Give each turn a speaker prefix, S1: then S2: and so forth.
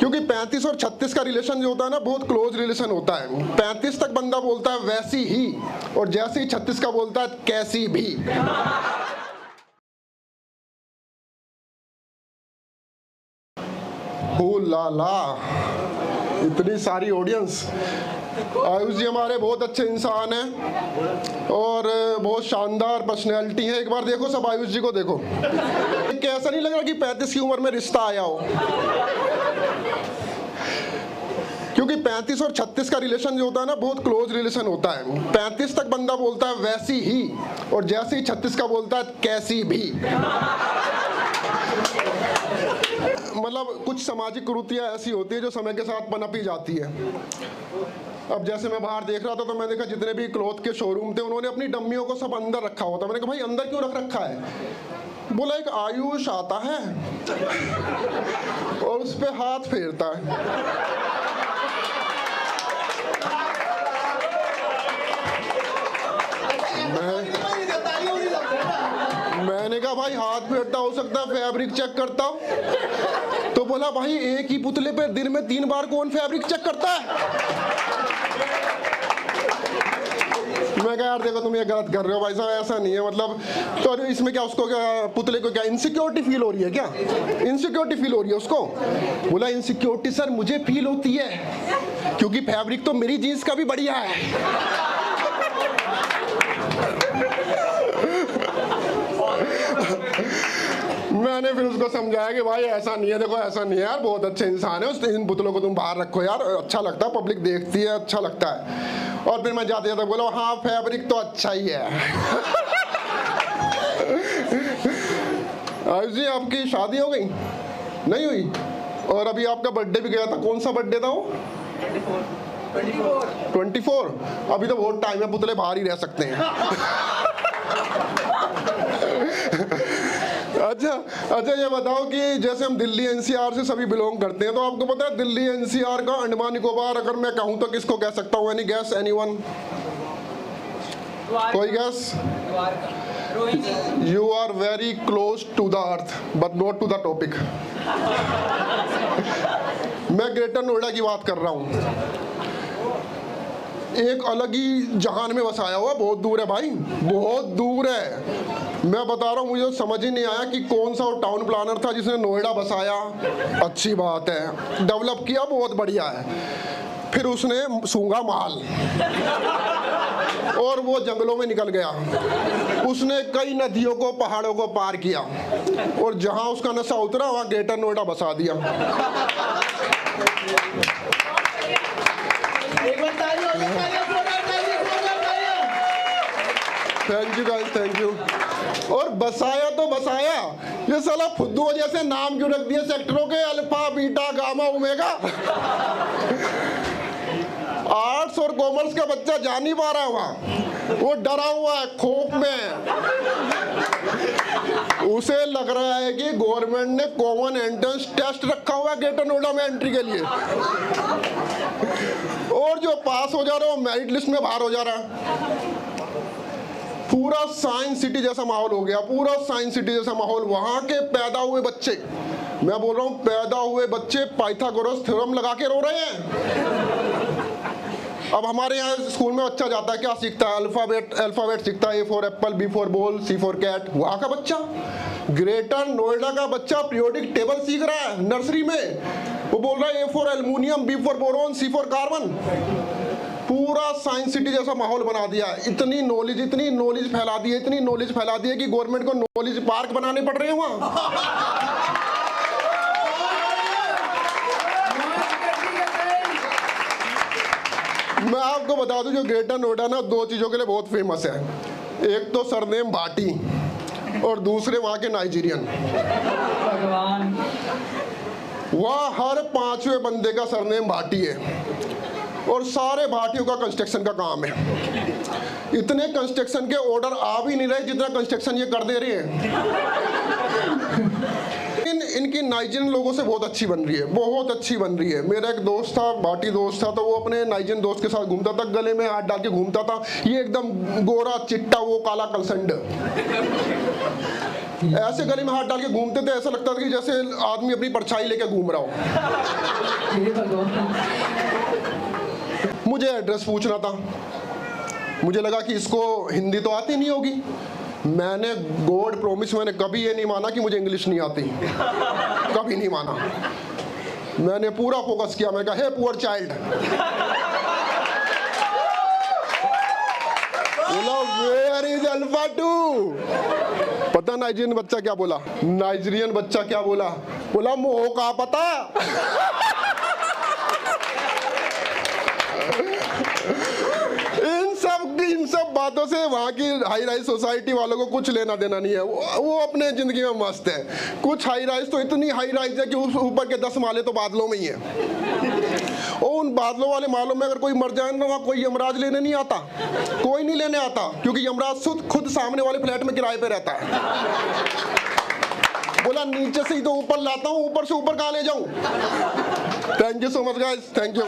S1: क्योंकि 35 और 36 का रिलेशन जो होता है ना, बहुत क्लोज रिलेशन होता है। 35 तक बंदा बोलता है वैसी ही, और जैसे ही 36 का बोलता है कैसी भी। हो ला इतनी सारी ऑडियंस। आयुष जी हमारे बहुत अच्छे इंसान हैं और बहुत शानदार पर्सनैलिटी है। एक बार देखो सब, आयुष जी को देखो। कैसा नहीं लग रहा कि 35 की उम्र में रिश्ता आया हो? क्योंकि 35 और 36 का रिलेशन जो होता है ना, बहुत क्लोज रिलेशन होता है। 35 तक बंदा बोलता है वैसी ही, और जैसे ही 36 का बोलता है कैसी भी। मतलब कुछ सामाजिक कुरीतियां ऐसी होती है जो समय के साथ पनप ही जाती है। अब जैसे मैं बाहर देख रहा था तो मैं देखा जितने भी क्लॉथ के शोरूम थे उन्होंने अपनी डम्मियों को सब अंदर रखा होता। मैंने कहा भाई अंदर क्यों रख रखा है? बोला एक आयुष आता है और उस पे हाथ फेरता है। मैंने कहा भाई हाथ फेरता हो सकता है, फैब्रिक चेक करता हूं। तो बोला भाई एक ही पुतले पे दिन में 3 बार कौन फैब्रिक चेक करता है? मैं कहा यार देखो तुम ये गलत कर रहे हो भाई साहब, ऐसा नहीं है। मतलब तो इसमें क्या उसको क्या पुतले को क्या इनसिक्योरिटी फील हो रही है? क्या इनसिक्योरिटी फील हो रही है उसको? बोला इनसिक्योरिटी सर मुझे फील होती है क्योंकि फैब्रिक तो मेरी जीन्स का भी बढ़िया है। मैंने फिर उसको समझाया कि भाई ऐसा नहीं है, देखो ऐसा नहीं है यार, बहुत अच्छे इंसान है, उस इन पुतलों को तुम बाहर रखो यार, अच्छा लगता है, पब्लिक देखती है, अच्छा लगता है। और फिर मैं जाते जाते बोला हाँ फैब्रिक तो अच्छा ही है। आयुष जी आपकी शादी हो गई? नहीं हुई? और अभी आपका बर्थडे भी गया था, कौन सा बर्थडे था वो? 24। अभी तो बहुत टाइम है, पुतले बाहर ही रह सकते हैं। अच्छा ये बताओ कि जैसे हम दिल्ली एनसीआर से सभी बिलोंग करते हैं, तो आपको पता है दिल्ली एनसीआर का अंडमान निकोबार अगर मैं कहूं तो किसको कह सकता हूं? Any guess? एनीवन? कोई guess? You are very close to the earth but not to the topic. मैं ग्रेटर नोएडा की बात कर रहा हूं। एक अलग ही जहान में बसाया हुआ, बहुत दूर है भाई, बहुत दूर है। मैं बता रहा हूँ मुझे समझ ही नहीं आया कि कौन सा टाउन प्लानर था जिसने नोएडा बसाया। अच्छी बात है, डेवलप किया, बहुत बढ़िया है। फिर उसने सूंघा माल और वो जंगलों में निकल गया। उसने कई नदियों को, पहाड़ों को पार किया और जहां उसका नशा उतरा वहां ग्रेटर नोएडा बसा दिया। Thank you guys, thank you. और बसाया तो बसाया, ये साला फुद्दू जैसे नाम क्यों रख दिए सेक्टरों के? Alpha beta gamma omega. Arts और कॉमर्स का बच्चा जा नहीं पा रहा है वहां, वो डरा हुआ है खौफ में। उसे लग रहा है कि गवर्नमेंट ने कॉमन एंट्रेंस टेस्ट रखा हुआ है ग्रेटर नोएडा में एंट्री के लिए, और जो पास हो जा रहा है वो मेरिट लिस्ट में बाहर हो जा रहा है। पूरा साइंस सिटी जैसा माहौल हो गया, पूरा साइंस सिटी जैसा माहौल। वहां के पैदा हुए बच्चे, मैं बोल रहा हूं पैदा हुए बच्चे पाइथागोरस थ्योरम लगा के रो रहे हैं। अब हमारे यहाँ स्कूल में बच्चा जाता है, क्या सीखता है? अल्फाबेट सीखता है, A for apple, B for ball, C for cat. वहाँ का बच्चा, ग्रेटर नोएडा का बच्चा पीरियोडिक टेबल सीख रहा है नर्सरी में। वो बोल रहा है A for aluminium, B for boron, C for carbon. पूरा साइंस सिटी जैसा माहौल बना दिया। इतनी नॉलेज फैला दी है, इतनी नॉलेज फैला दी है कि गवर्नमेंट को नॉलेज पार्क बनाने पड़ रहे हैं वहाँ। मैं आपको बता दूं जो ग्रेटर नोएडा ना 2 चीजों के लिए बहुत फेमस है। एक तो सरनेम भाटी और दूसरे वहां के नाइजीरियन। वहां हर 5वें बंदे का सरनेम भाटी है और सारे भाटियों का कंस्ट्रक्शन का काम है। इतने कंस्ट्रक्शन के ऑर्डर आ भी नहीं रहे जितना कंस्ट्रक्शन ये कर दे रहे हैं। इनकी नाइजीरियन लोगों से बहुत अच्छी बन रही है, बहुत अच्छी बन रही है। मेरा एक दोस्त था, भाटी दोस्त था, तो वो अपने नाइजीरियन दोस्त के साथ घूमता था, गले में हाथ डाल के घूमता था। ये एकदम गोरा चिट्टा, वो काला कलसंड। ऐसे गले में हाथ डाल के घूमते थे, ऐसा लगता था कि जैसे आदमी अपनी परछाई लेके घूम रहा हो। मुझे एड्रेस पूछना था, मुझे लगा कि इसको हिंदी तो आती नहीं होगी। मैंने गॉड प्रॉमिस, मैंने कभी ये नहीं माना कि मुझे इंग्लिश नहीं आती, कभी नहीं माना। मैंने पूरा फोकस किया, मैं कहा हे पुअर चाइल्ड, बोला वेयर इज अल्फा 2। पता नाइजीरियन बच्चा क्या बोला? नाइजीरियन बच्चा क्या बोला? बोला मोह का पता। इन सब बातों से वहाँ की हाई राइज सोसाइटी वालों को कुछ लेना देना नहीं है। वो अपने जिंदगी में मस्त है। कुछ हाई राइज तो इतनी हाई राइज है कि ऊपर के 10 माले तो बादलों में ही है। और उन बादलों वाले मालों में अगर कोई मर जाए ना, वहाँ कोई यमराज लेने नहीं आता, कोई नहीं लेने आता, क्योंकि यमराज खुद सामने वाले फ्लैट में किराए पे रहता है। बोला नीचे से ही तो ऊपर लाता हूँ, ऊपर से ऊपर कहाँ ले जाऊँ। Thank you so much guys, thank you.